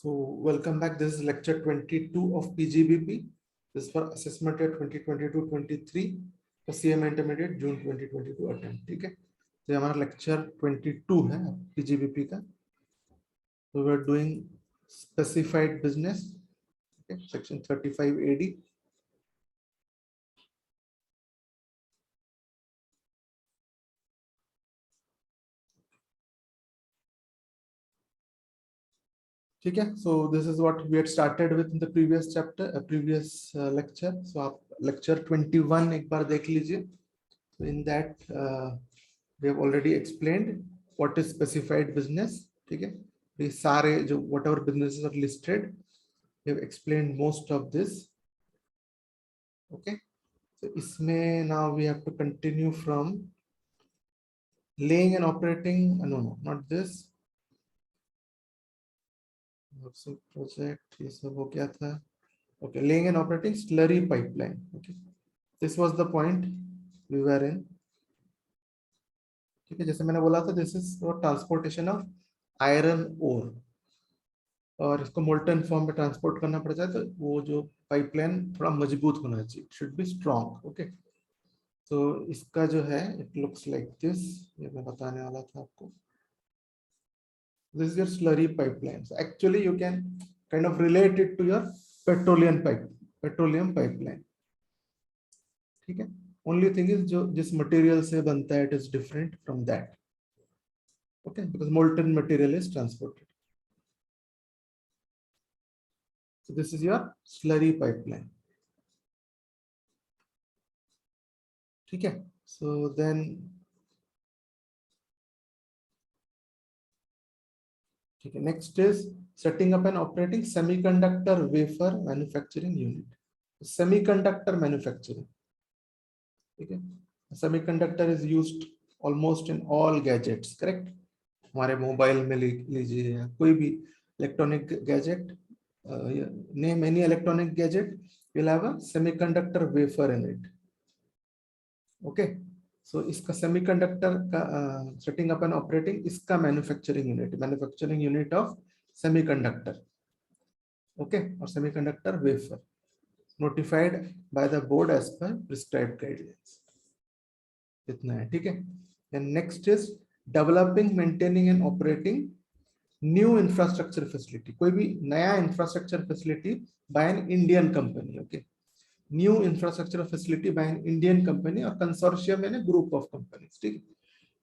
So welcome back. This is lecture 22 of PGBP. This is for assessment year 2022-23 for CM Intermediate June 2022 attempt. ठीक है, तो हमारा lecture 22 है PGBP का. So we are doing specified business. Okay, section 35 AD. ठीक है, so this is what we had started with in the previous chapter, previous lecture. So आप lecture 21 एक बार देख लीजिए. So in that we have already explained what is specified business. ठीक है, ये सारे जो whatever businesses are listed, we have explained most of this. Okay, so इसमें now we have to continue from laying and operating. No, not this. Project ये सब हो गया था. Okay, laying and operating slurry pipeline. Okay, this was the point we were in. ठीक है, जैसे मैंने बोला था, this is for transportation of iron ore, और इसको मोल्टन फॉर्म में ट्रांसपोर्ट करना पड़ता है, तो वो जो पाइपलाइन थोड़ा मजबूत होना चाहिए, शुड बी स्ट्रॉन्ग. ओके, तो इसका जो है इट लुक्स लाइक दिस. ये मैं बताने वाला था आपको. This is your slurry pipeline. Actually you can kind of relate it to your petroleum pipeline. ठीक है, ओनली थिंग इज जो जिस मटेरियल से बनता है it is different from that. Okay, because molten material is transported. So this is your slurry pipeline. ठीक है, so then ठीक है, next is setting up and operating semiconductor wafer manufacturing unit. Semiconductor manufacturing. ठीक है, semiconductor is used almost in all gadgets, correct? हमारे mobile में लीजिए या कोई भी electronic gadget, name any electronic gadget, you'll have a semiconductor wafer in it. Okay, so इसका semiconductor का setting up and operating, इसका manufacturing unit of semiconductor. Okay, or semiconductor wafer notified by the board as per prescribed guidelines. इतना है. ठीक है, and next is developing, maintaining and operating new infrastructure facility. कोई भी नया infrastructure facility by an Indian company. Okay, new infrastructure facility by an Indian company or consortium in a group of companies. ठीक है,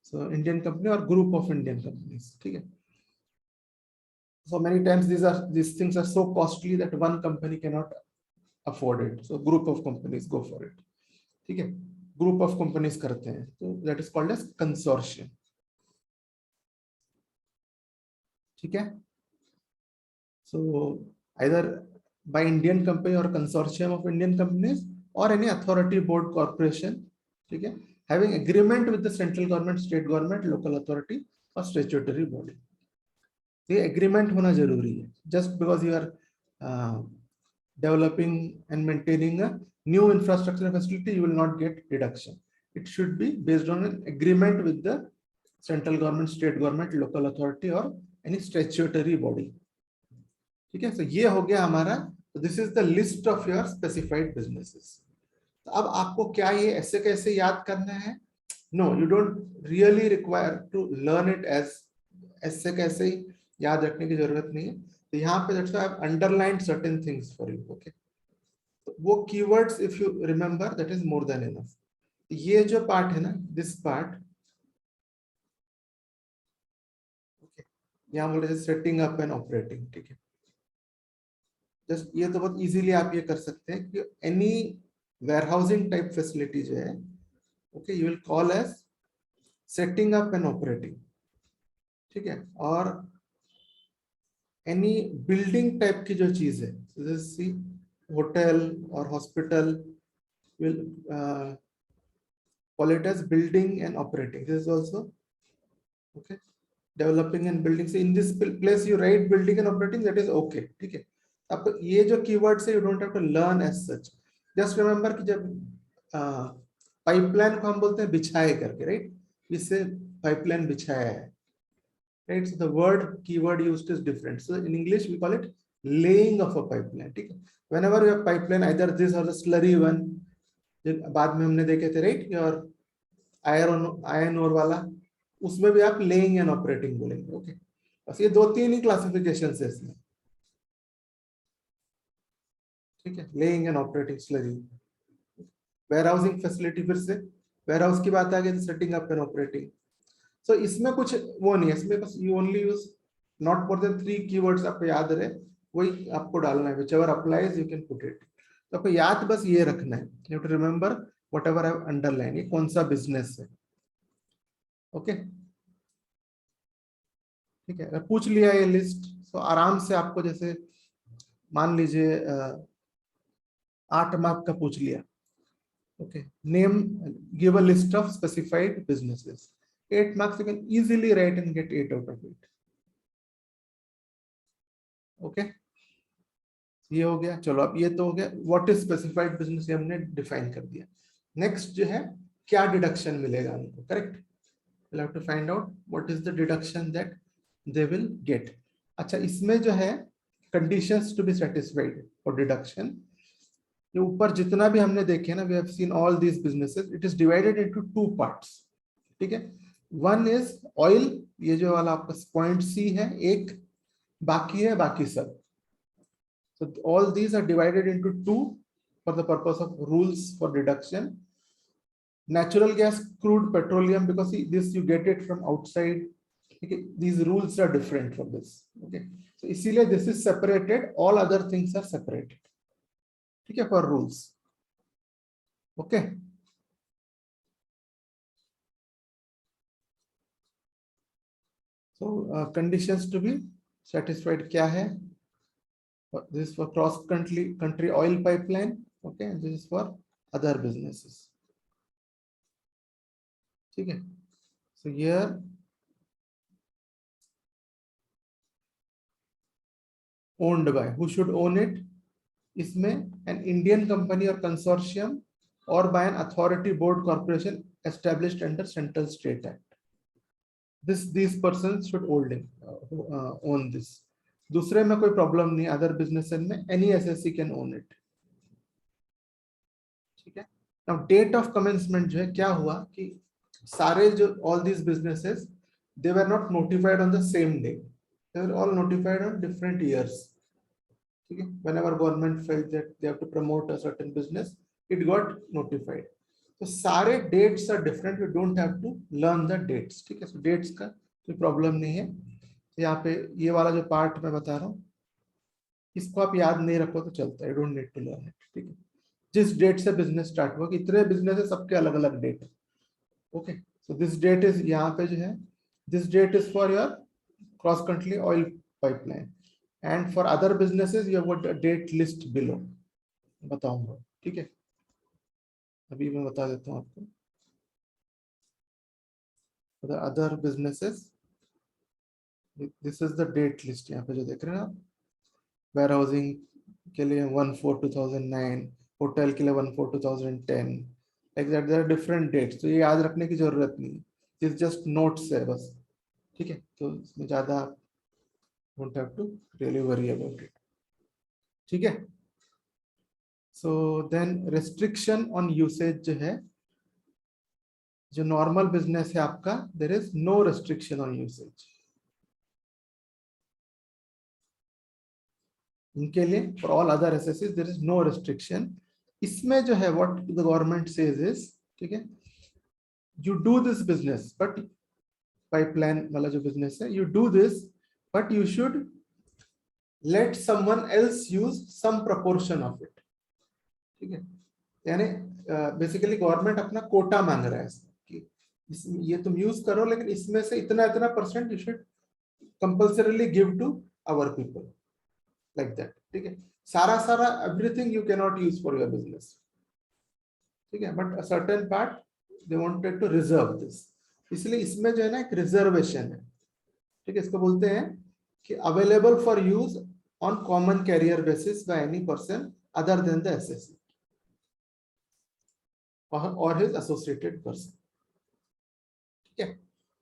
so Indian company or group of Indian companies. ठीक है, so many times these things are so costly that one company cannot afford it, so group of companies go for it. ठीक है, group of companies करते हैं, so that is called as consortium. ठीक है, so either by Indian company or consortium of Indian companies or any authority, board, corporation, ठीक है, having agreement with the central government, state government, local authority or statutory body. ये agreement होना जरूरी है. Just because you are developing and maintaining a new infrastructure facility, you will not get deduction. It should be based on an agreement with the central government, state government, local authority or any statutory body. ठीक है, तो ये हो गया हमारा. This is the list of your specified businesses. तो अब आपको क्या ये ऐसे कैसे याद करना है? No, you don't really require to learn it as ऐसे कैसे ही याद रखने की जरूरत नहीं है. तो यहाँ पे that's why I have underlined certain things for you. Okay, तो वो keywords if you remember that is more than enough. ये जो पार्ट है ना, दिस पार्ट, ओके, यहाँ बोल रहे हैं सेटिंग अप एंड ऑपरेटिंग. ठीक है, जस्ट ये तो बहुत इजीली आप ये कर सकते हैं कि एनी वेयरहाउसिंग टाइप फैसिलिटी जो है, okay, you will call as setting up and operating. ठीक है, और एनी बिल्डिंग टाइप की जो चीज है, जैसे होटल और hospital, will call it as building and operating. This is also okay, developing and building. Say in this place you write building and operating, that is okay. ठीक है, आपको ये जो कीवर्ड्स है you don't have to learn as such. Just remember कि जब pipeline को हम बोलते हैं बिछाए करके, राइट, इससे पाइपलाइन बिछाया है. right? So the word keyword used is different. So in English we call it laying of a pipeline. ठीक है, whenever you have pipeline, either this or the slurry one, बाद में हमने देखे थे, right? और आयरन ओर वाला, उसमें भी आप लेइंग एंड ऑपरेटिंग बोलेंगे. ओके, बस ये 2-3 ही क्लासिफिकेशन है इसमें. ठीक है, laying and operating slurry. Warehousing facility, फिर से वेयरहाउस की बात आ गई, सेटिंग अप एंड ऑपरेटिंग. सो इसमें कुछ वो नहीं है, इसमें बस you only use not more than 3 keywords. आपको याद रहे वही आपको डालना है, whichever applies you can put it. तो आपको याद बस ये रखना है, you have to remember whatever I have underline, ये कौन सा बिजनेस है. ओके, ठीक है. पूछ लिया ये लिस्ट, तो आराम से आपको, जैसे मान लीजिए 8 मार्क का पूछ लिया. Okay, name, give a list of specified businesses. 8 marks you can easily write and get 8 out of 8. Okay, ये हो गया. चलो अब ये तो हो गया, व्हाट इज स्पेसिफाइड बिजनेस, ये हमने डिफाइन कर दिया. नेक्स्ट जो है, क्या डिडक्शन मिलेगा उनको. Correct, we'll have to find out what is the deduction that they will get. अच्छा, इसमें जो है conditions to be satisfied for deduction, ये ऊपर जितना भी हमने देखे ना, we have seen all these businesses, it is divided into 2 parts. ठीक है, वन इज ऑयल, ये जो वाला आपका पॉइंट सी है एक, बाकी है बाकी सब. So all these are divided into 2 for the purpose of rules for deduction. Natural gas, crude, petroleum, because see, this you get it from outside. Okay, these rules are different from this. Okay, so इसीलिए this is separated, all other things are separated. ठीक है, for rules. Okay. So conditions to be satisfied क्या है? This is for cross country oil pipeline. Okay, and this is for other businesses. ठीक है. So here owned by, who should own it? इसमें an Indian company or consortium or by an authority, board, corporation established under Central State Act. These persons should own this. दूसरे में कोई problem नहीं, other business में any SSC can own it. ठीक है. Now date of commencement जो है, क्या हुआ कि सारे जो all these businesses, they were not notified on the same day, they were all notified on different years. ठीक है, whenever government felt that they have to promote a certain business, it got notified. तो सारे dates are different, you don't have to learn the dates. ठीक है, so dates का कोई problem नहीं है. यहाँ पे ये वाला जो पार्ट मैं बता रहा हूँ, इसको आप याद नहीं रखो तो चलता है, don't need to learn it. ठीक है, जिस डेट से बिजनेस स्टार्ट हुआ, इतने बिजनेस है सबके अलग अलग date. Okay, so this date is, यहाँ पे जो है, this date is for your cross country oil pipeline, and for other businesses you have got a date list below. बताऊंगा. ठीक है, अभी मैं बता देता हूँ आपको. Other businesses, this is the date list. यहाँ पे जो देख रहे हैं आप, वेयर हाउसिंग के लिए 1/4/2009, होटल के लिए 1/4/2010, like that. There are different dates, तो ये याद रखने की जरूरत नहीं, इट्स जस्ट नोट्स है बस. ठीक है, तो इसमें ज्यादा don't have to really worry about it. ठीक है. So then restriction on usage जो है, जो नॉर्मल बिजनेस है आपका, there is no restriction on usage. इनके लिए फॉर ऑल अदर एसएससीज देयर इज नो रेस्ट्रिक्शन. इसमें जो है what the government says is, ठीक है, you do this business, but pipeline वाला जो बिजनेस है, you do this, but you should let someone else use some proportion of it. ठीक है, यानी बेसिकली गवर्नमेंट अपना कोटा मांग रहा है कि ये तुम यूज करो, लेकिन इसमें से इतना इतना % you should compulsorily give to our people, like that. ठीक है, सारा everything you can not use for your business. ठीक है, but a certain part they wanted to reserve this, इसलिए इसमें जो है ना एक रिजर्वेशन है. ठीक है, इसको बोलते हैं कि available for use on common carrier basis by any person other than the assessee or his associated person. ठीक है,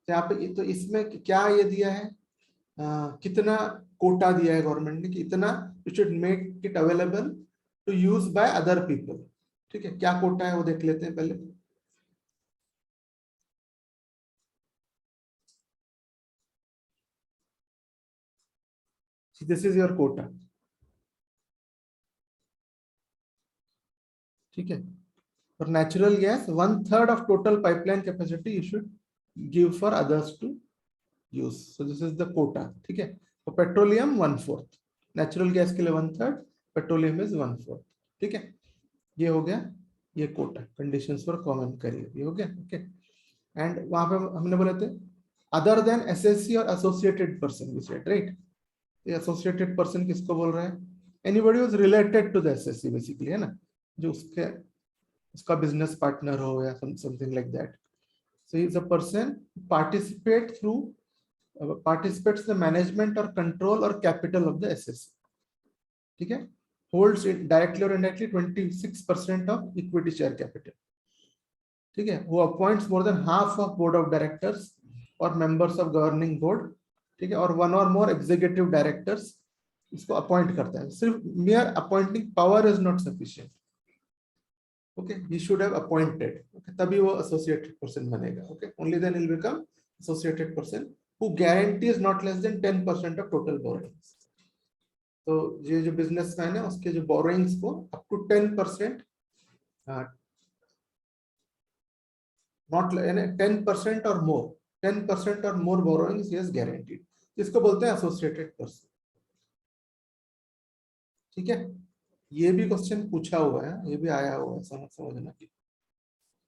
यहाँ पे तो इसमें क्या ये दिया है, कितना कोटा दिया है गवर्नमेंट ने कि इतना you should make it available to use by other people. ठीक है, क्या कोटा है वो देख लेते हैं पहले। This is your quota. ठीक है, for natural gas 1/3 of total pipeline capacity you should give for others to use, so this is the quota। ठीक है, for petroleum 1/4, natural gas के लिए 1/3, petroleum is 1/4। ठीक है, ये हो गया ये कोटा, कंडीशंस पर कमेंट करिए, ये हो गया। ओके, एंड वहां पे हमने बोले थे अदर देन एसएससी और associated person, we said right. ये एसोसिएटेड पर्सन किसको बोल रहा है? Anybody was related to the SSC basically, है ना, जो उसके उसका बिजनेस पार्टनर हो या something like that. So he is a person participates the management or control or capital of the SSC। ठीक है, holds it directly or indirectly 26% of equity share capital। ठीक है, who appoints more than half of board of directors or members of governing board। ठीक है, और one or more executive directors इसको appoint करता है। सिर्फ mere appointing power is not sufficient। okay, he should have appointed, okay, तभी वो associated person बनेगा। okay, only then he'll become associated person who guarantees not less than 10% of total borrowings। तो ये जो बिजनेसमैन है उसके जो बोरोइंग्स को अप टू 10%, नॉट 10% और मोर, 10% और मोर बोरोइंग्स इज गारंटीड, इसको बोलते हैं एसोसिएटेड पर्सन। ठीक है, ये भी क्वेश्चन पूछा हुआ है, ये भी आया हुआ है, समझना कि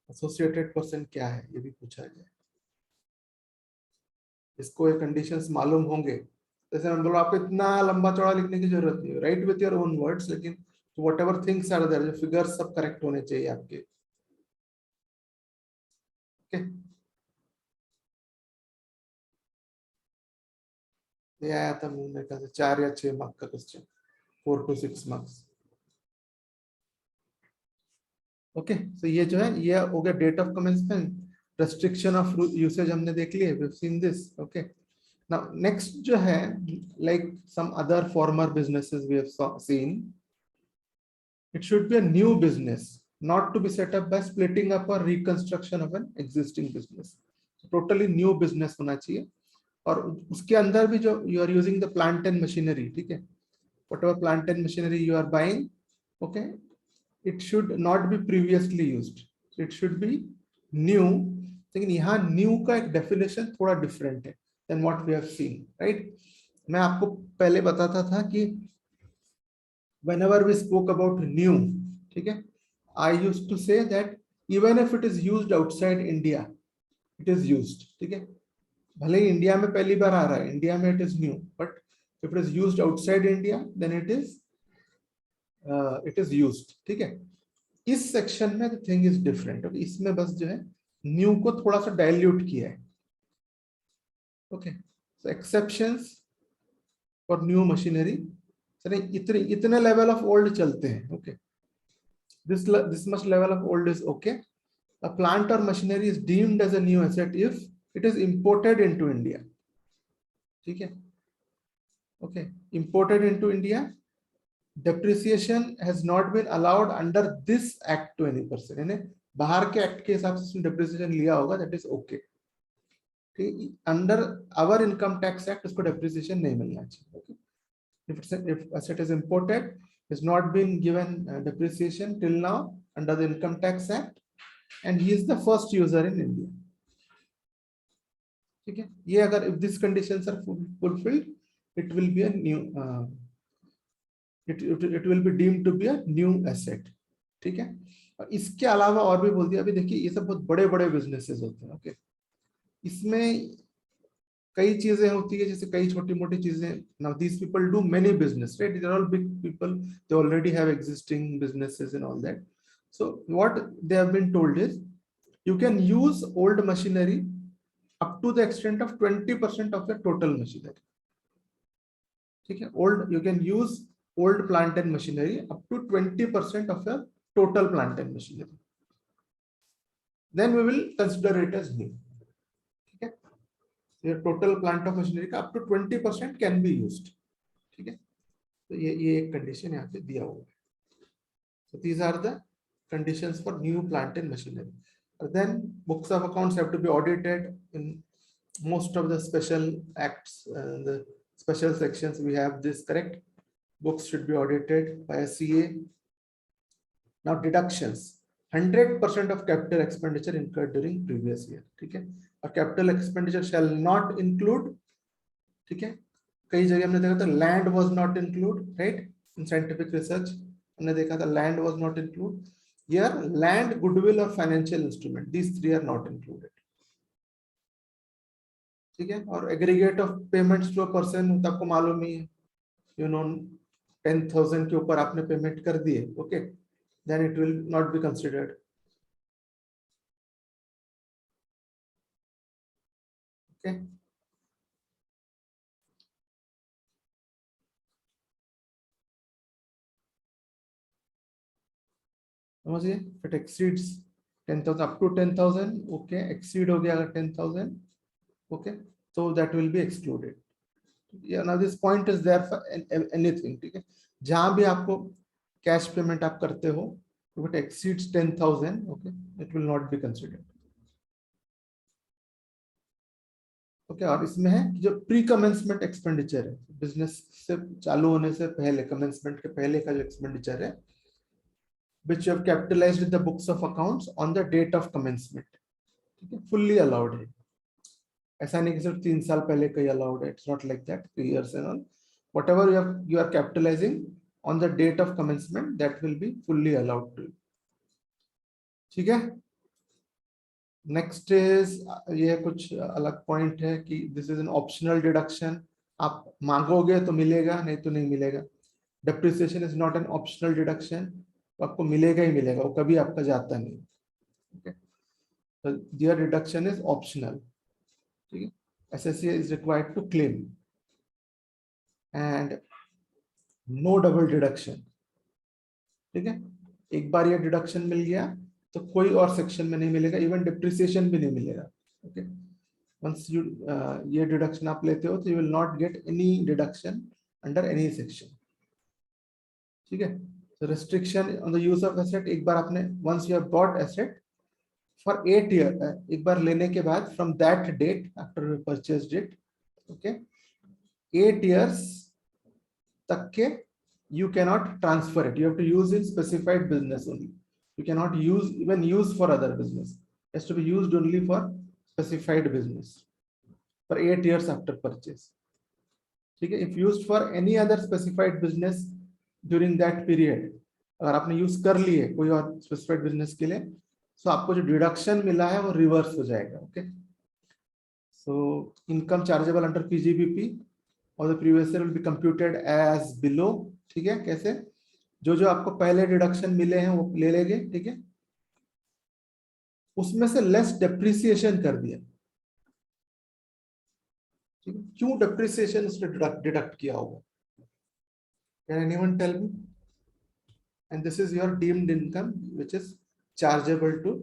एसोसिएटेड पर्सन क्या है, ये भी पूछा गया। इसको ये कंडीशंस मालूम होंगे, जैसे मैं बोला आपको इतना लंबा चौड़ा लिखने की जरूरत नहीं है, write with your own words, लेकिन whatever things are there, जो फिगर्स सब करेक्ट होने चाहिए आपके। ओके, ये आया था मेरे ख्याल से 4 या 6 मार्क का क्वेश्चन, 4 to 6 मार्क्स। ओके, तो ये जो है ये हो गया date of commencement, restriction of usage हमने देख लिए, we have seen this. Okay, now next जो है like some other former businesses we have seen, it should be a new business, not to be set up by splitting up or reconstruction of an existing business। totally new business होना चाहिए, और उसके अंदर भी जो you are using the plant and machinery, ठीक है, whatever plant and machinery you are buying, okay, it should not be previously used, it should be new। लेकिन यहाँ new का एक definition थोड़ा different है than what we have seen, right। मैं आपको पहले बताता था कि whenever we spoke about new, ठीक है, I used to say that even if it is used outside India, it is used। ठीक है, भले ही इंडिया में पहली बार आ रहा है, इंडिया में it is new, but if it is used outside India, then it is used। ठीक है, इस सेक्शन में the thing is different। okay? इसमें बस जो है new को थोड़ा सा डाइल्यूट किया है। Okay, so exceptions for new machinery, इतने लेवल ऑफ ओल्ड चलते हैं। Okay, this much level of old is okay। A plant or machinery is deemed as a new asset if it is imported into India। ठीक है, okay, imported into India, depreciation has not been allowed under this act to any person। यानी बाहर के act के हिसाब से depreciation लिया होगा, that is okay। Under our income tax act उसको depreciation नहीं मिलना चाहिए। okay? If asset is imported, is not been given depreciation till now under the income tax act, and he is the first user in India। ठीक है, ये अगर if these conditions are fulfilled, it will be a new it will be deemed to be a new asset। ठीक है, और इसके अलावा और भी बोल दिया। अभी देखिए ये सब बहुत बड़े बड़े बिजनेसेस होते हैं। ओके, इसमें कई चीजें होती है, जैसे कई छोटी मोटी चीजें। Now these people do many business, right, they are all big people, they already have existing businesses and all that. So what they have been told is you can use old machinery up to the extent of 20% of your total machinery। ठीक है, you can use old plant and machinery up to 20% of your total plant and total plant of machinery का up to 20% can be used, ठीक है। तो ये एक condition यहाँ पे दिया हुआ है। So these are the conditions for new plant and machinery. Then books of accounts have to be audited in most of the special acts, the special sections we have this, correct? Books should be audited by a CA. Now deductions, 100% of capital expenditure incurred during previous year, ठीक है। और capital expenditure shall not include, ठीक है। कई जगह हमने देखा था land was not include, right? In scientific research हमने देखा था land was not include. Here land, goodwill और financial instrument, these three are not included, ठीक है। और aggregate of payments to a person, तो आपको मालूम ही है, यू नो 10,000 के ऊपर आपने पेमेंट कर दिए, okay, then it will not be considered, okay. समझिए, it exceeds 10,000 up to 10,000, okay, exceed हो गया अगर 10,000, ओके, तो that will be excluded. Now this point is there for anything, ठीक है। जहां भी आपको कैश पेमेंट आप करते हो, if it exceeds 10,000, okay, it will not be considered, okay. और इसमें है कि जो प्री कमेंसमेंट एक्सपेंडिचर है, बिजनेस से चालू होने से पहले, कमेंसमेंट के पहले का जो एक्सपेंडिचर है, which you have capitalized in the books of accounts on the date of commencement, ठीक है, फुल्ली अलाउड है। ऐसा नहीं कि सिर्फ 3 साल पहले का ही अलाउड है, it's not like that, 3 years and all, whatever you are capitalizing on the date of commencement, that will be fully allowed to you, ठीक है। नेक्स्ट इज, ये कुछ अलग पॉइंट है कि this is an optional deduction, आप मांगोगे तो मिलेगा, नहीं तो नहीं मिलेगा। Depreciation is not an optional deduction, तो आपको मिलेगा ही मिलेगा, वो कभी आपका जाता नहीं, ओके। तो दियर डिडक्शन इज ऑप्शनल, ठीक है। SSC is required to claim, and no double deduction, ठीक है। एक बार ये डिडक्शन मिल गया तो कोई और सेक्शन में नहीं मिलेगा, इवन डिप्रिसिएशन भी नहीं मिलेगा, ओके। वंस यू ये डिडक्शन आप लेते हो तो you will not get any deduction under any section, ठीक है। तो restriction on the use of asset, एक बार आपने, once you have bought asset for 8 years, एक बार लेने के बाद from that date after purchase date, okay, 8 years तक के you cannot transfer it, you have to use in specified business only, you cannot use for other business, it has to be used only for specified business for 8 years after purchase, ठीक है। if used for any other specified business during that period, अगर आपने use कर लिए कोई और specified business के लिए, तो आपको जो डिडक्शन मिला है वो रिवर्स हो जाएगा, okay. So income chargeable under PGBP और the previous year will be computed as below, ठीक है। कैसे, जो जो आपको पहले डिडक्शन मिले हैं वो ले लेंगे, ठीक है, उसमें से लेस डेप्रिसिएशन कर दिया, ठीक है। क्यों डेप्रिसिएशन उसने डिडक्ट किया होगा, can anyone tell me? And this is your deemed income which is chargeable to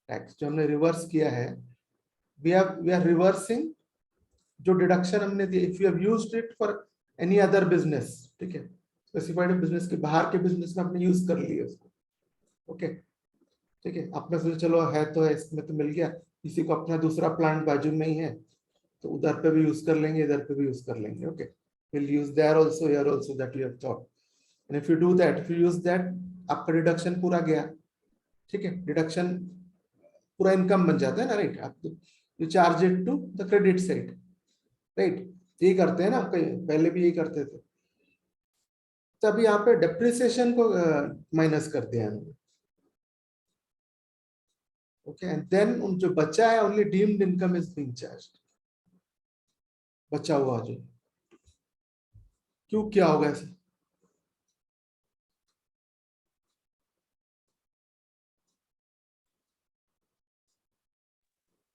tax, जो हमने रिवर्स किया है, वी आर रिवर्सिंग जो डिडक्शन हमने दिया, if you have used it for any other business, ठीक है, स्पेसिफाइड बिजनेस के बाहर के बिजनेस में आपने यूज कर लिया उसको, ओके, ठीक है। आपने सोचा चलो है तो है, इसमें तो मिल गया, किसी को अपना दूसरा प्लांट बाजू में ही है तो उधर पे भी यूज कर लेंगे, इधर पे भी यूज कर लेंगे, okay, will use their also, here also, that you have thought, and if you do that, if you use that, आपका डिडक्शन पूरा गया, ठीक है। डिडक्शन पूरा इनकम बन जाता है ना, राइट। आप you charge it to the credit side, right, यही करते हैं ना, पहले भी यही करते थे। तब यहाँ पे डेप्रिसिएशन को माइनस कर दिया है, ओके, एंड देन उन जो बचा है only deemed income is being charged, बचा हुआ जो, क्यों क्या होगा ऐसे?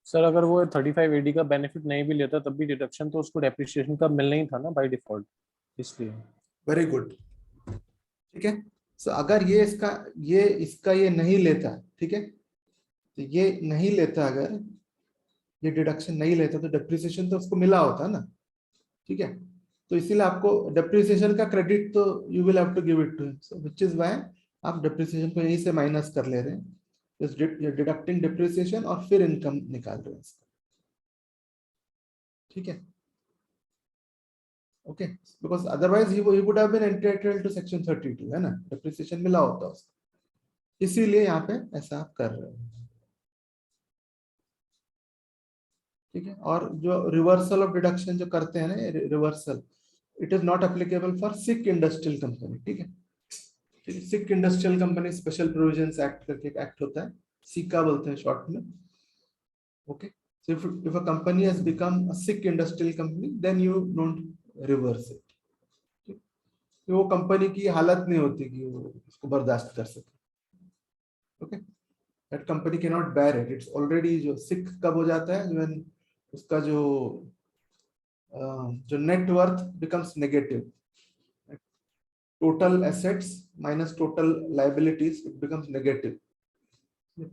सर अगर वो 35AD का बेनिफिट नहीं भी लेता तब भी डिडक्शन तो उसको डेप्रिसिएशन का मिलना ही था ना बाय डिफॉल्ट, इसलिए। वेरी गुड, ठीक है। सो अगर ये इसका ये नहीं लेता, ठीक है, तो ये नहीं लेता अगर, ये डिडक्शन नहीं लेता तो डेप्रिसिएशन तो उसको मिला होता ना, ठीक है। तो इसीलिए आपको डेप्रिसिएशन का क्रेडिट तो you will have to give it to him, so which is why आप डेप्रिसिएशन को यहीं से माइनस कर ले रहे हैं, डिडक्टिंग डेप्रिसिएशन और फिर इनकम निकाल रहे हैं इसका, ठीक है। Okay, because otherwise he would have been entitled to section 32, है ना, डेप्रिसिएशन मिला होता उसको, इसीलिए यहाँ पे ऐसा आप कर रहे हो, ठीक है। और जो रिवर्सल ऑफ डिडक्शन जो करते हैं ना, reversal, it is not applicable for sick industrial company, ठीक है। Sick industrial company special provisions act करके एक एक्ट होता है, सीका बोलते हैं शॉर्ट में, okay. So if a company has become a sick industrial company, then you don't reverse it. तो वो कंपनी की हालत नहीं होती कि वो उसको बर्दाश्त कर सके, okay. That company can not bear it, it's already, जो सिक कब हो जाता है, when उसका जो net worth becomes negative, total assets minus total liabilities, it becomes negative,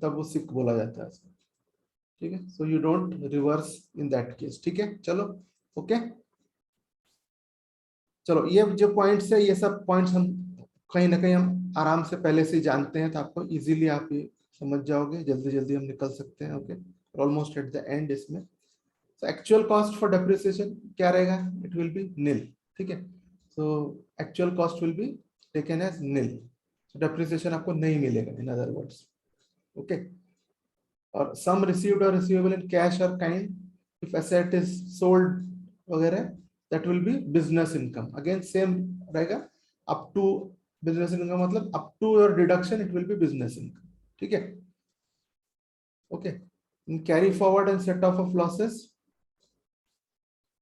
तब वो सिक बोला जाता है, ठीक है। So you don't reverse in that case, ठीक है। चलो, ओके, चलो ये जो पॉइंट्स है, ये सब पॉइंट्स हम कहीं ना कहीं हम आराम से पहले से जानते हैं, तो आपको इजीली आप ये समझ जाओगे, जल्दी जल्दी हम निकल सकते हैं, okay. Almost at the end इसमें। So actual cost for depreciation क्या रहेगा, इट विल बी नील, ठीक है। So actual cost will be taken as nil, so depreciation आपको नहीं मिलेगा, इन अदर वर्ड्स, ओके। और सम रिसीव्ड और रिसीवेबल इन कैश और kind, if asset is sold वगैरह, that will be business income, again same रहेगा, up to business income, मतलब up to your deduction it will be business income, ठीक है, okay. Carry forward and set off losses,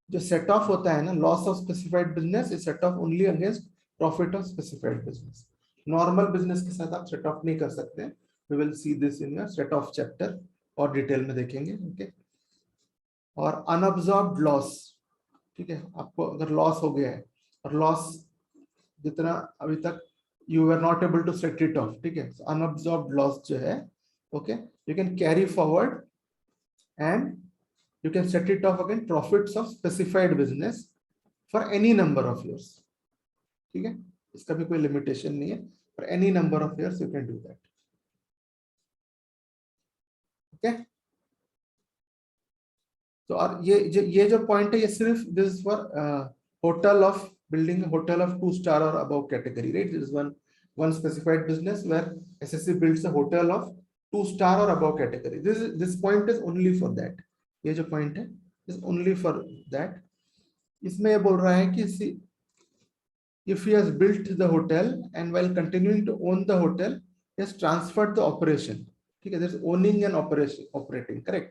जो set off होता है ना, loss of specified business is set off only against profit of specified business, normal business के साथ आप set off नहीं कर सकते हैं। We will see this in your set off chapter, और डिटेल में देखेंगे, ओके। और अनअब्सॉर्ब्ड लॉस, ठीक है, आपको अगर लॉस हो गया है, और लॉस जितना अभी तक you are not able to set it off, ठीक है, अनअब्सॉर्ब्ड लॉस जो है, okay, you can carry forward and you can set it off again profits of specified business for any number of years, ठीक है, इसका भी कोई limitation नहीं है, for any number of years you can do that, okay। तो और ये जो पॉइंट है, ये सिर्फ this is for hotel of building hotel of 2 star और above category, right, this is one specified business where SSC builds a hotel of 2 star और above category, this point is only for that, ये जो point है is only for that. इसमें ये बोल रहा है कि if he has built the hotel and while continuing to own the hotel he has transferred the operation, ठीक है, there's owning and operating, correct।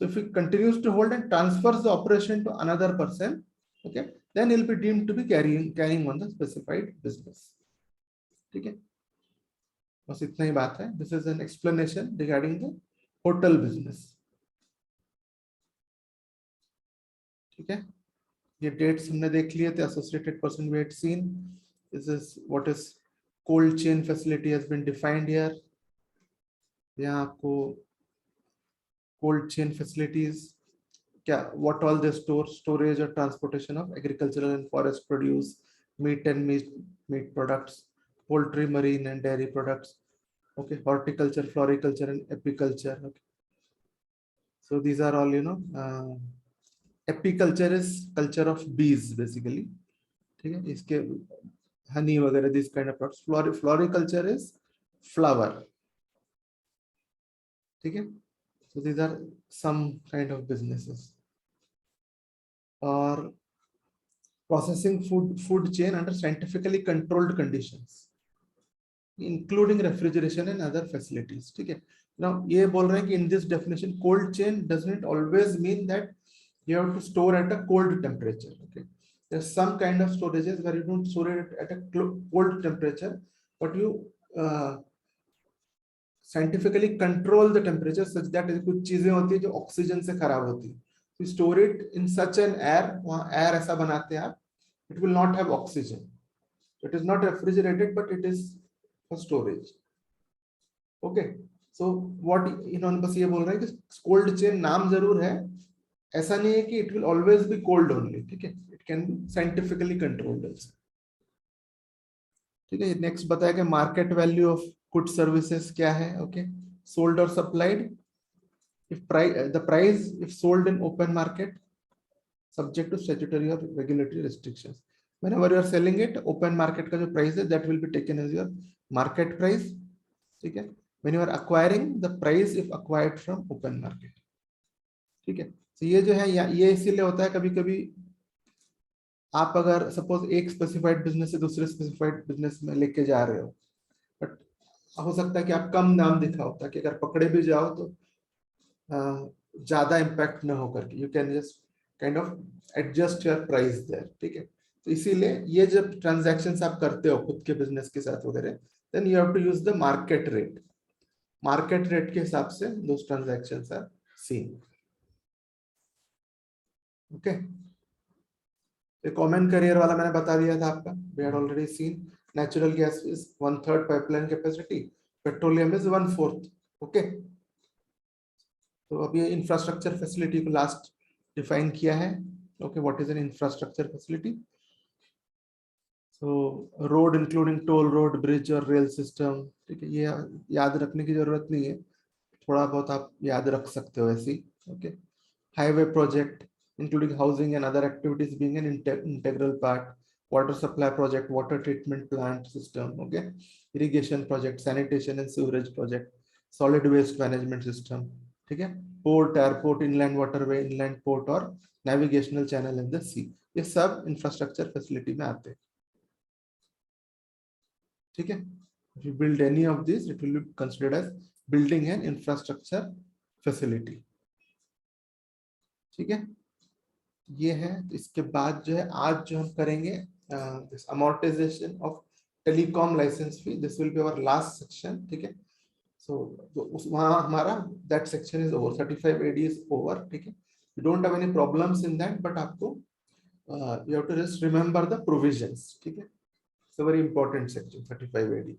So if he continues to hold and transfers the operation to another person, okay, then he'll be deemed to be carrying on the specified business, ठीक है। बस इतना ही बात है, this is an explanation regarding the hotel business, ठीक है। ये dates हमने देख लिए थे, associated person we had seen, this is what is cold chain facility has been defined here. यहाँ आपको कोल्ड चेन फैसिलिटीज क्या, व्हाट ऑल द स्टोरेज और transportation of agricultural and forest produce, meat and meat products, poultry, marine and dairy products, okay, horticulture, floriculture and apiculture, okay, so these are all, you know, apiculture is culture of bees basically, ठीक है, इसके honey वगैरह, this kind of products. Floriculture is flower, ठीक है, so these are some kind of businesses. और processing food chain under scientifically controlled conditions including refrigeration and other facilities, ठीक है। Now ये बोल रहे हैं कि in this definition cold chain does not always mean that you have to store at a cold temperature, okay, there's some kind of storages where you don't store it at a cold temperature, but you scientifically control the temperature such that कुछ चीजें होती है जो oxygen से खराब होती है, you store it in such an air, वहाँ air ऐसा बनाते हैं आप, it will not have oxygen, it is not refrigerated but it is for storage, okay। So what इन्होंने बस ये बोल रहे हैं कि कोल्ड चेन नाम जरूर है, ऐसा नहीं है कि it will always be cold only, ठीक है, it can B scientifically controlled also, ठीक है। नेक्स्ट बताया कि market value of good services क्या है, ओके, सोल्ड और supplied, if price the price if sold in open market subject to statutory or regulatory restrictions, whenever you are selling it open market का जो price है that will be taken as your market price, ठीक है। when you are acquiring the price if acquired from open market, ठीक है। तो ये जो है ये इसीलिए होता है, कभी कभी आप अगर सपोज एक स्पेसिफाइड बिजनेस से दूसरे स्पेसिफाइड बिजनेस में लेके जा रहे हो, बट हो सकता है कि आप कम दाम दिखाओ ताकि अगर पकड़े भी जाओ तो ज्यादा इम्पैक्ट ना होकर के you can just kind of adjust your price there, ठीक है। तो इसीलिए ये जब ट्रांजैक्शंस आप करते हो खुद के बिजनेस के साथ वगैरह, then you have to use the market rate के हिसाब से those transactions are seen, okay. Common carrier वाला मैंने बता दिया था आपका, we had already seen natural gas is 1/3 pipeline capacity, petroleum is 1/4, okay. तो अब ये इंफ्रास्ट्रक्चर फैसिलिटी को लास्ट डिफाइन किया है, okay, what is an infrastructure facility, so road including toll road, bridge और रेल सिस्टम, ठीक है। ये याद रखने की जरूरत नहीं है, थोड़ा बहुत आप याद रख सकते हो ऐसी, okay. Highway project including housing and other activities being an integral part, water supply project, water treatment plant system, okay, irrigation project, sanitation and sewerage project, solid waste management system, ठीक है, port, airport, inland waterway, inland port और navigational channel in the sea, ये सब infrastructure facility में आते हैं, ठीक है। if you build any of these it will be considered as building an infrastructure facility, ठीक है। ये है, इसके बाद जो है आज जो हम करेंगे this amortization of telecom license fee, this will be our last section, ठीक है। so उस वहाँ हमारा that section is over, 35 AD is over, ठीक है। you don't have any problems in that, but आपको you have to just remember the provisions, ठीक है। it's a very important section 35 AD.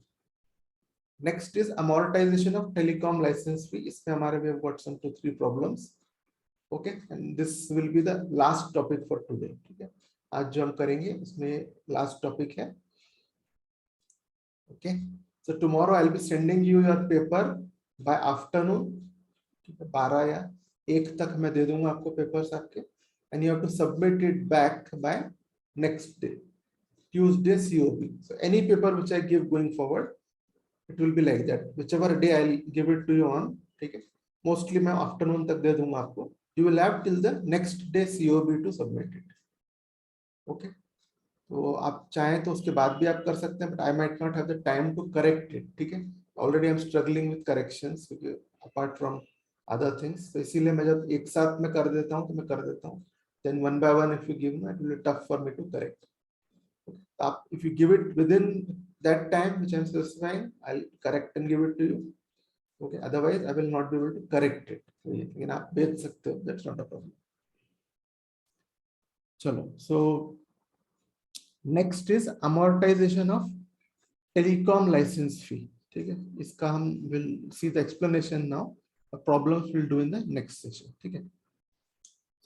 Next is amortization of telecom license fee, इसमें हमारे we have got some 2-3 problems, okay, and this will be the last topic for today, ठीक है। आज जो हम करेंगे उसमें last topic है, okay। so tomorrow I'll be sending you your paper by afternoon, ठीक है, 12 या 1 तक मैं दे दूंगा आपको पेपर्स आपके, and you have to submit it back by next day, Tuesday COB. so any paper which I give going forward it will be like that, whichever day I'll give it to you on, ठीक है, mostly मैं afternoon तक दे दूंगा आपको, you will have till the next day COB to submit it, okay। तो आप चाहें तो उसके बाद भी आप कर सकते हैं, but I might not have the time to correct it, ठीक है। already I'm struggling with corrections apart from other things, तो इसीलिए मैं जब एक साथ में कर देता हूँ तो मैं कर देता हूँ, then one by one if you give me it will be tough for me to correct, आप if you give it within that time which I'm specifying I'll correct and give it to you, okay, otherwise I will not be able to correct it, लेकिन आप भेज सकते हो, that's not a problem। चलो, so next is amortization of telecom license fee, ठीक है। इसका हम will see the explanation now, the problems we'll do in the next session, ठीक है।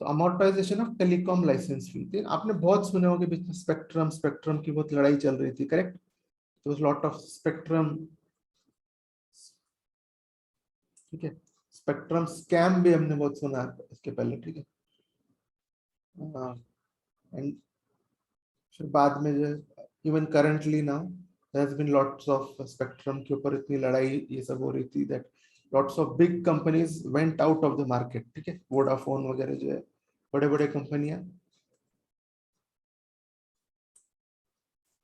so amortization of telecom license fee, ठीक, आपने बहुत सुने होंगे बीच में स्पेक्ट्रम की बहुत लड़ाई चल रही थी, correct, there was lot of spectrum, ठीक है, स्पेक्ट्रम स्कैम भी हमने बहुत सुना है इसके पहले, ठीक है। एंड फिर बाद में जो even currently now there has been lots of spectrum के ऊपर इतनी लड़ाई ये सब हो रही थी that lots of big companies went out of the market, ठीक है, वोडाफोन वगैरह जो है बड़े बड़े कंपनियां,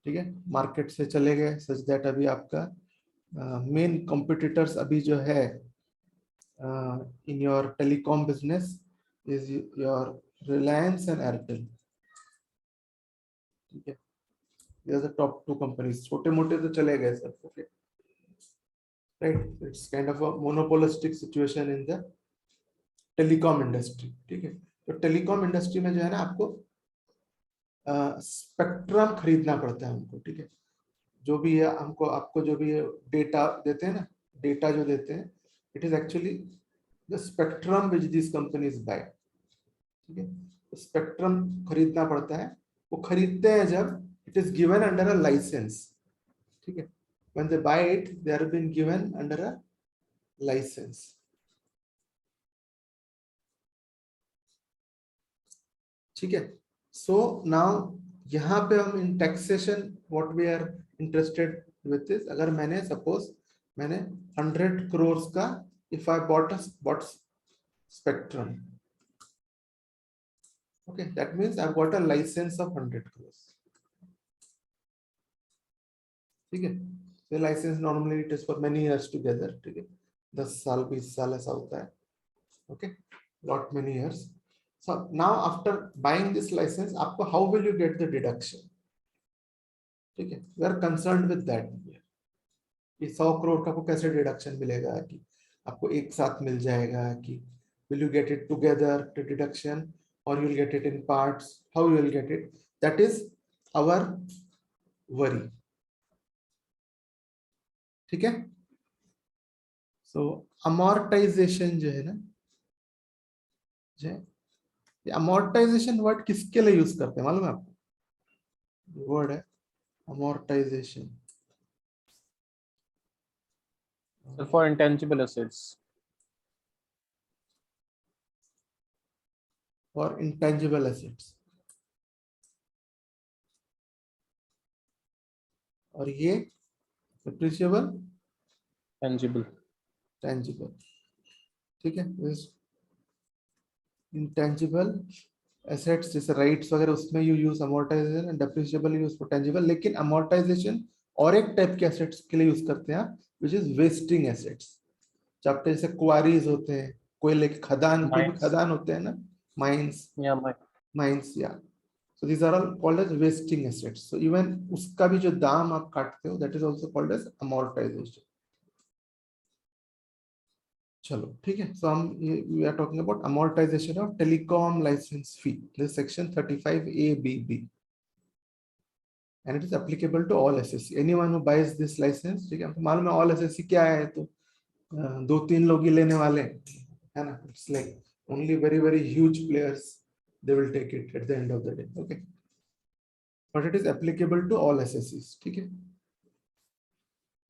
ठीक है, मार्केट से चले गए, सच दैट अभी आपका मेन कॉम्पिटिटर्स अभी जो है in your telecom business is your Reliance and Airtel, ठीक है, these are the top 2 companies, छोटे मोटे तो चले गए सब, okay, right, it's kind of a monopolistic situation in the telecom industry, ठीक है। तो telecom industry में जो है ना आपको स्पेक्ट्रम खरीदना पड़ता है हमको, ठीक है, जो भी है हमको आपको जो भी डेटा देते हैं ना, डेटा जो देते हैं It is actually the spectrum which these companies buy. ठीक है, स्पेक्ट्रम खरीदना पड़ता है, वो खरीदते हैं जब it is given under a license. ठीक है, when they buy it they are being given under a license. ठीक है, so now यहाँ पे हम in taxation what we are interested with is, अगर मैंने suppose मैंने 100 crores का if I bought spectrum, okay, that means I've got a license of 100 crores. ठीक है, the license normally it is for many years together. ठीक है, 10 साल 20 साल ऐसा होता है. Okay, lot many years. So now after buying this license, आपको how will you get the deduction? ठीक है, we are concerned with that. कि 100 crore का आपको कैसे डिडक्शन मिलेगा, कि आपको एक साथ मिल जाएगा, कि will you get it together the deduction or you will get it in parts, how you will get it, that is our worry. ठीक है, so amortization जो है ना, जो amortization वर्ड किसके लिए यूज करते हैं मालूम है आपको? वर्ड है amortization for intangible assets. for intangible assets. और ये depreciable Tangible. tangible. ठीक है, intangible assets जैसे राइट्स वगैरह उसमें you use amortization and depreciable use for tangible. लेकिन amortization और एक टाइप के assets के लिए यूज करते हैं which is wasting assets. जब जैसे क्वारीज होते हैं, कोयले के खदान, कोई भी Mines. खदान होते हैं ना, माइंस, Yeah, माइंस, या so these are all called as wasting assets. So even उसका भी जो दाम आप काटते हो that is also called as amortization. चलो ठीक है, so हम we are talking about amortization of telecom license fee. This is section 35A(b)(b), and it is applicable to all SSC. Anyone who buys this license, ठीक है, हमको मालूम है all SSC क्या है, तो 2-3 लोग ही लेने वाले है ना. It's like only very very huge players they will take it at the end of the day. Okay, but it is applicable to all SSCs. ठीक है,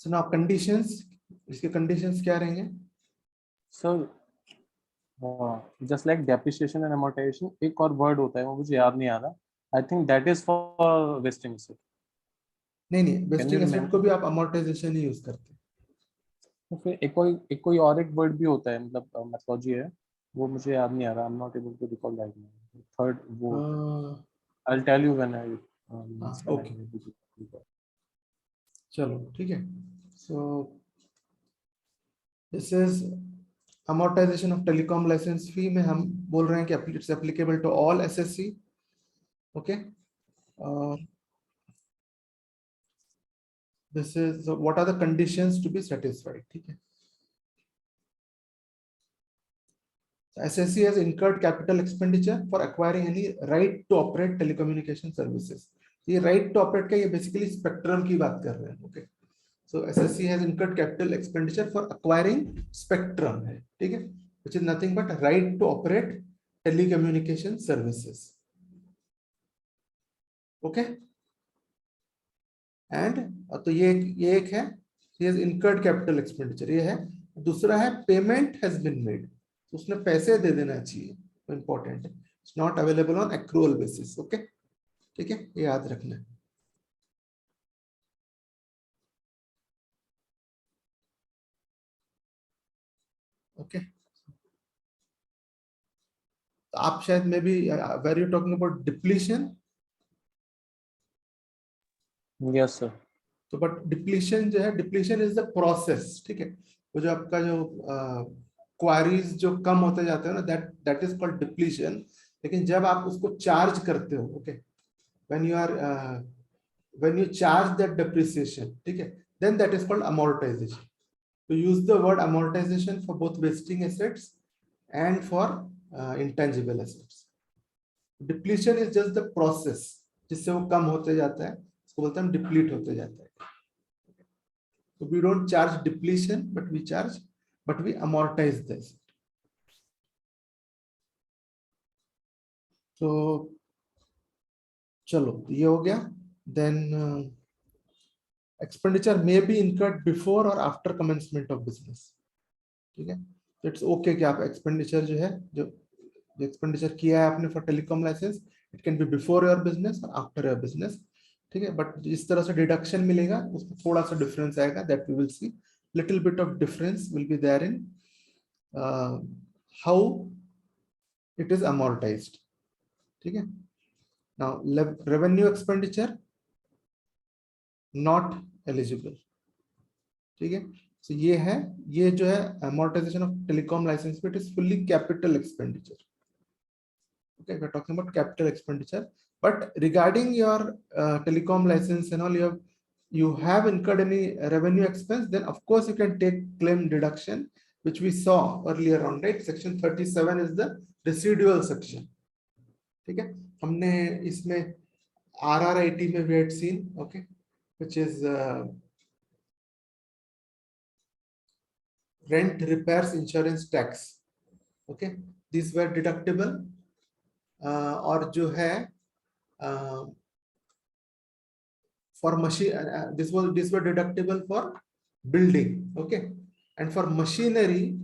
so now conditions, इसके conditions क्या रहेंगे? so just like depreciation and amortization, एक और word होता है वो मुझे याद नहीं आ रहा. I think that is for vesting asset. नहीं, vesting asset remember? को भी आप amortization ही यूज करते हैं. तो फिर एक कोई और एक word भी होता है, मतलब methodology है, वो मुझे याद नहीं आ रहा. I'm not able to recall right now. Third वो I'll tell you when I okay. चलो ठीक है, so this is amortization of telecom license fee में हम बोल रहे हैं कि it's applicable to all SSC. Okay, this is what are the conditions to be satisfied. ठीक है, SSC has incurred capital expenditure for acquiring any right to operate telecommunication services. ये right to operate का, ये basically spectrum की बात कर रहे हैं. Okay, so SSC has incurred capital expenditure for acquiring spectrum है, ठीक है, which is nothing but right to operate telecommunication services. Okay, and तो ये एक है, he has incurred capital expenditure, ये है. दूसरा है payment has been made, तो उसने पैसे दे देना चाहिए, important है. It's not available on accrual basis. Okay, ठीक है, ये याद रखना है. Okay, तो आप शायद में भी were you talking about depletion? Yes sir. तो बट डिप्लीशन जो है, डिप्लीशन इज द प्रोसेस. ठीक है, वो जो आपका जो क्वारीज जो कम होते जाते हैं ना, दैट इज कॉल्ड डिप्लीशन. लेकिन जब आप उसको चार्ज करते हो, okay, when you charge that depreciation, ठीक है, then that is called amortisation. तो use the word amortisation for both wasting assets and for intangible assets. Depletion is just the process जिससे वो कम होते जाता है, उसको बोलते हैं डिप्लीट होते जाता है. So we don't charge depletion, but we charge but we amortize this. So चलो ये हो गया. Then expenditure may be incurred before or after commencement of business. ठीक है, तो इट्स ओके कि आप एक्सपेंडिचर जो है, जो एक्सपेंडिचर किया है आपने for telecom license, it can be before your business और आफ्टर योर बिजनेस. ठीक है, बट जिस तरह से डिडक्शन मिलेगा उसमें थोड़ा सा डिफरेंस आएगा, that we will see. Little bit of difference will be there in how it is amortized. ठीक है, now revenue expenditure not eligible. ठीक है, so ये है, ये जो है amortization of telecom license, it is fully capital expenditure. Okay, we're talking about capital expenditure, but regarding your telecom license and all, you have incurred any revenue expense, then of course you can take claim deduction, which we saw earlier on, right? Section 37 is the residual section. ठीक है, हमने इसमें RR80 में we had seen, okay, which is rent, repairs, insurance, tax. Okay, these were deductible. और जो है for machine, this were deductible for building. Okay, and for machinery,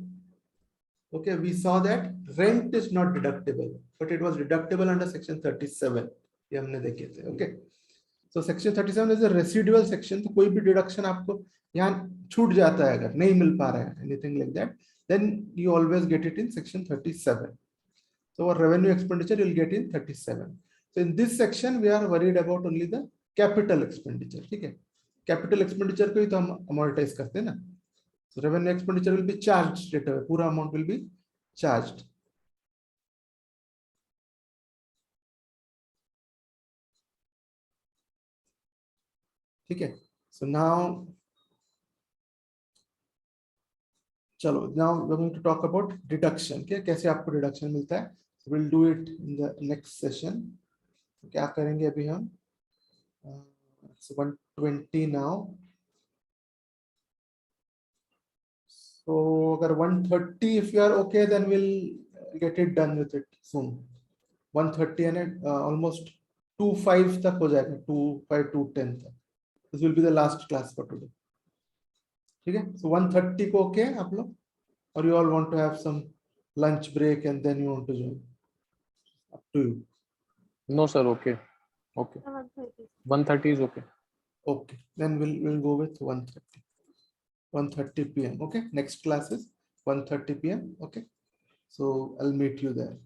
okay, we saw that rent is not deductible, but it was deductible under section 37. ये हमने देखे थे. Okay, so section 37 is a residual section. तो कोई भी deduction आपको यहाँ छूट जाता है, अगर नहीं मिल पा रहा है, anything like that, then you always get it in section 37. So our revenue expenditure you'll get in 37. So in this section we are worried about only the capital expenditure. ठीक है, capital expenditure को ही तो हम amortize करते हैं ना. So revenue expenditure will be charged straight away. पूरा amount will be charged. ठीक है, so now चलो, now we're going to talk about deduction. क्या कैसे आपको deduction मिलता है? So we'll do it in the next session. क्या करेंगे अभी हम? It's 120 now. So अगर 130 if you are okay, then we'll get it done with it soon. 130 and almost 25 तक हो जाएगा, 25 to 10 तक. This will be the last class for today. ठीक है, so 130 को okay आप लोग, or you all want to have some lunch break and then you want to join? Up to you. No sir, okay. Okay. 130 is okay. Okay, then we'll go with 130. 1:30 p.m. Okay, next class is 1:30 p.m. Okay, so I'll meet you there.